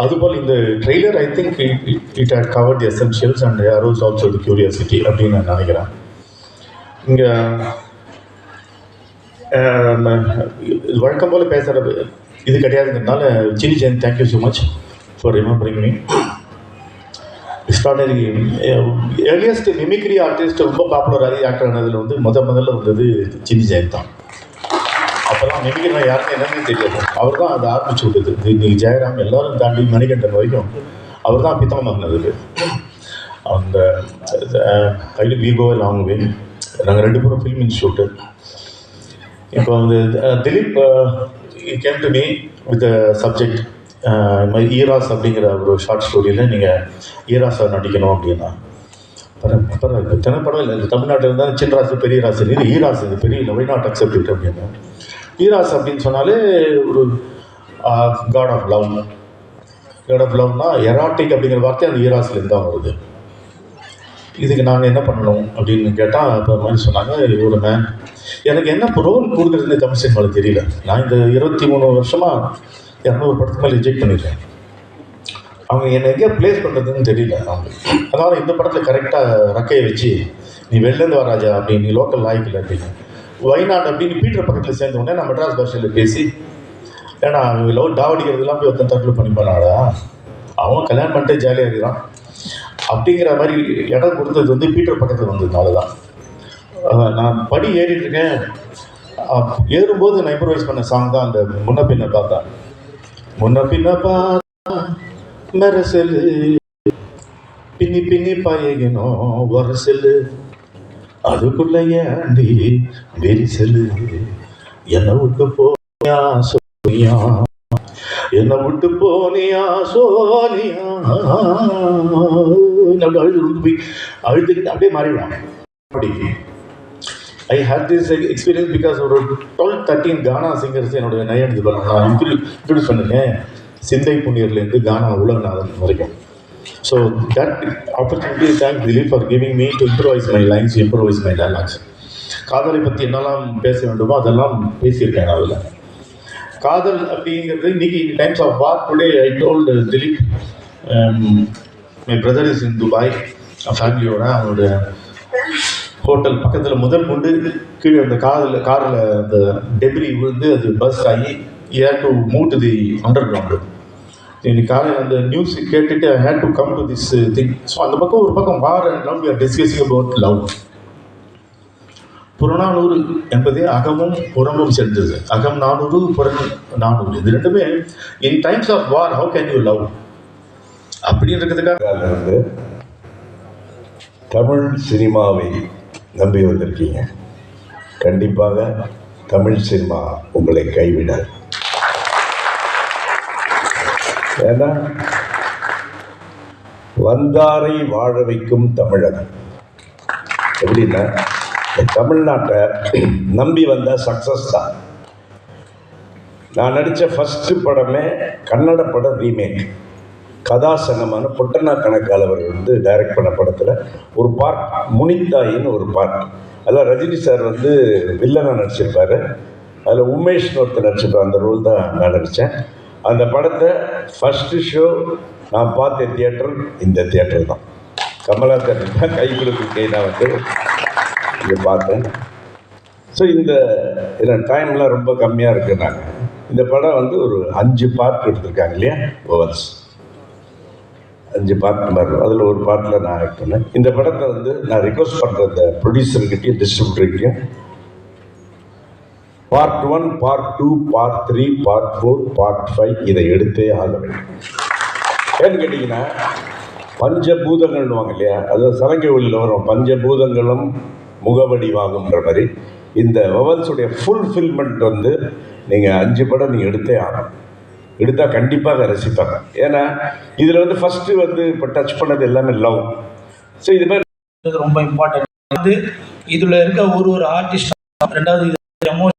அதுபோல் இந்த trailer I think it had covered the essentials and arouse also the curiosity அப்படின்னு நான் நினைக்கிறேன். இங்கே வழக்கம் போல் பேசுகிறது இது கிடையாதுங்கிறதுனால Chinni Jayanth thank you so much for remembering me. Extraordinary earliest mimicry artist ரொம்ப பாப்புலர் ஆகி ஆக்டர் ஆனதில் வந்து முதல்ல வந்தது சின்னி ஜெயந்த் தான். அப்போல்லாம் மிமிக்ரினா யாருன்னு என்னன்னு தெரியாது. அவர் தான் அதை ஆரம்பிச்சு விட்டது. இன்னைக்கு ஜெயராம் எல்லாரும் தாண்டி மணிகண்டன் வரைக்கும் அவர் தான் பித்தாமகனது. அந்த வீகோ லாங் வே நாங்கள் 2 பேரும் ஃபில்ம் இன்ஸ்டியூட்டு. இப்போ வந்து Dileep came to me with subject ஈராஸ் அப்படிங்கிற ஒரு ஷார்ட் ஸ்டோரியில் நீங்கள் ஈராஸை நடிக்கணும் அப்படின்னா பரவாயில்ல இத்தனை படம் இல்லை. இந்த தமிழ்நாட்டில் இருந்தால் சின்ன ராசு பெரிய ராசு இது ஈராஸ் இது பெரிய இல்லை, வை நாட் அக்செப்ட் இட் அப்படின்னா. ஈராஸ் அப்படின்னு சொன்னாலே ஒரு god of love. God of லவ்னா எராட்டிக் அப்படிங்கிற வார்த்தை அந்த ஈராஸ்லேருந்து தான் வருது. இதுக்கு நாங்கள் என்ன பண்ணணும் அப்படின்னு கேட்டால் இப்போ மாதிரி சொன்னாங்க ஒரு மேன். எனக்கு என்ன ரோல் கொடுக்குறதுன்னு தமிழ் சினிமாவில் தெரியல. நான் இந்த 23 வருஷமாக 200 படத்துக்கு மேலே ரிஜெக்ட் பண்ணியிருக்கேன். அவங்க என்னை எங்கேயா ப்ளேஸ் பண்ணுறதுன்னு தெரியல அவங்களுக்கு. அதனால் இந்த படத்தில் கரெக்டாக ரக்கையை வச்சு நீ வெளிலேருந்து வராஜா அப்படின்னு, நீ லோக்கல் லாய்க்கில் அப்படின்னு, வைநாடு அப்படின்னு பீட்டர் பக்கத்தில் சேர்ந்த உடனே நான் மெட்ராஸ் பாஷையில் பேசி, ஏன்னா லவ் டாவடிக்கிறதுலாம் போய் ஒருத்தன் தட்டில் பண்ணி பண்ணாடா, அவன் கல்யாணம் பண்ணிட்டு ஜாலியாக இருக்கிறான் அப்படிங்கிற மாதிரி இடம் கொடுத்தது வந்து பீட்டர் பக்கத்தில் வந்ததுனால தான். நான் படி ஏறிட்டுருக்கேன். ஏறும்போது நான் இம்ப்ரவைஸ் பண்ண சாங் தான் அந்த முன்ன பின்ன பார்த்தா. முன்ன பின்ன பார்த்தா மெரசலு பின்னி பின்னி பாயகணும் வரசலு அதுக்குள்ள ஏண்டி வெரிசலு என்னை விட்டு போனியா சோனியா, என்னை விட்டு போனியா சோனியா. அழுது போய் அழுதுக்கிட்டு அப்படியே மாறிடுவான். அப்படி ஐ ஹேட் திஸ் எக்ஸ்பீரியன்ஸ் பிகாஸ் ஒரு 12-13 கானா சிங்கர்ஸ் என்னோட நயன் இது நான் இன்ட்ரடியூஸ் பண்ணுங்க. சிந்தை புண்ணியர்லேருந்து கானா உலகநாதன் வரைக்கும். So that opportunity thank Dileep for giving me to improvise my lines, improvise my dialogues. காதலை பற்றி என்னெல்லாம் பேச வேண்டுமோ அதெல்லாம் பேசியிருக்கேன். அதில் காதல் அப்படிங்கிறது இன்னைக்கு times of war today I told Dileep my brother is in Dubai ஃபேமிலியோட. அவனோட ஹோட்டல் பக்கத்தில் முதல் கொண்டு கீழே அந்த காரில் அந்த டெப்ரி விழுந்து அது பஸ் ஆகி air to move to the underground. இன்னைக்கு காலையில் அந்த நியூஸ் கேட்டுட்டு I had to come to this thing. So அந்த பக்கம் ஒரு பக்கம் war and love, we are discussing about love. புறநானூறு என்பதே அகமும் புறமும் சென்றது. அகம் 400 புறம் 400. இது ரெண்டுமே in times of war how can you love அப்படின்றதுக்காக வந்து தமிழ் சினிமாவை நம்பி வந்திருக்கீங்க. கண்டிப்பாக தமிழ் சினிமா உங்களை கைவிடாது. ஏன்னா வந்தாரை வாழ வைக்கும் தமிழகம். எப்படின்னா தமிழ்நாட்டை நம்பி வந்த சக்ஸஸ் தான். நான் நடித்த ஃபஸ்ட்டு படமே கன்னட படம் ரீமேக். கதாசங்கமான பொட்டனா கணக்கால் அவர் வந்து டைரக்ட் பண்ண படத்தில் ஒரு பார்ட் முனித்தாயின்னு ஒரு பார்ட். அதில் ரஜினி சார் வந்து வில்லனாக நடிச்சிருப்பார். அதில் உமேஷ்னு ஒருத்தர் நடிச்சிருப்பார். அந்த ரோல் தான் நான் நடித்தேன். அந்த படத்தை ஃபஸ்ட்டு ஷோ நான் பார்த்த தியேட்டர் இந்த தியேட்டர் தான், கமலா தியேட்டர் தான். கை கொடுத்துட்டே நான் வந்து இங்கே பார்த்தேன். ஸோ இந்த டைம்லாம் ரொம்ப கம்மியாக இருக்குது. நாங்கள் இந்த படம் வந்து ஒரு 5 பார்ட் எடுத்திருக்காங்க இல்லையா, ஓவன்ஸ் 5 பார்ட் மாதிரி. அதில் ஒரு பார்ட்டில் நான் ஆக்ட் பண்ணேன். இந்த படத்தை வந்து நான் ரிக்வஸ்ட் பண்ணுற இந்த ப்ரொடியூசர்கிட்டையும் டிஸ்ட்ரிபியூட்டர்கிட்டையும் part 1, part 2, part 3, part 4, part 5 இதை எடுத்தே ஆக வேண்டும். ஏன்னு கேட்டிங்கன்னா பஞ்சபூதங்கள்னுவாங்க இல்லையா, அதாவது சலங்கை ஒளியில் வரும் பஞ்சபூதங்களும் முகவடி வாங்குன்ற மாதிரி இந்த வவல்ஸுடைய ஃபுல்ஃபில்மெண்ட் வந்து நீங்கள் 5 படம் நீங்கள் எடுத்தே ஆகணும். எடுத்தால் கண்டிப்பாக ரசிப்பாங்க. ஏன்னா இதில் வந்து ஃபஸ்ட்டு வந்து இப்போ டச் பண்ணது எல்லாமே லவ். ஸோ இது மாதிரி ரொம்ப இம்பார்ட்டன்ட் வந்து இதில் இருக்க ஒரு ஆர்டிஸ்ட். ரெண்டாவது இது எமோஷன்